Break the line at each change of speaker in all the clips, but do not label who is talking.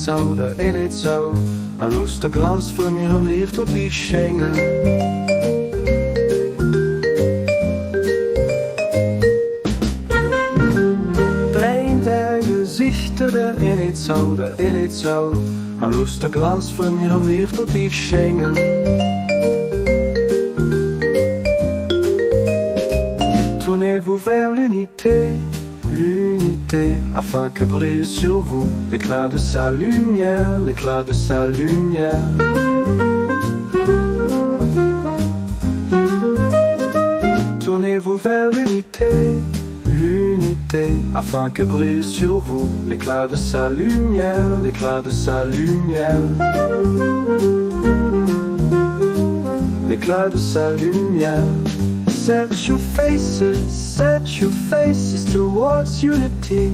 zou, de eenheid zou. En loest de glans van je liefde op die schengel. Drein der Gesichter, de eenheid zou, de eenheid zou. En loest de glans van je liefde op die schengel. Tournez-vous vers l'unité, l'unité, afin que brille sur vous l'éclat de sa lumière, l'éclat de sa lumière. Tournez-vous vers l'unité, l'unité, afin que brille sur vous l'éclat de sa lumière, l'éclat de sa lumière. L'éclat de sa lumière. Set your faces towards unity,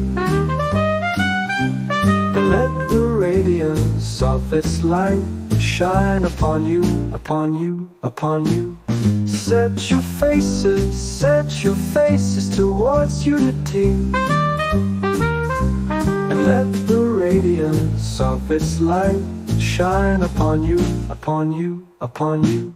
and let the radiance of its light shine upon you, upon you, upon you. Set your faces towards unity, and let the radiance of its light shine upon you, upon you, upon you.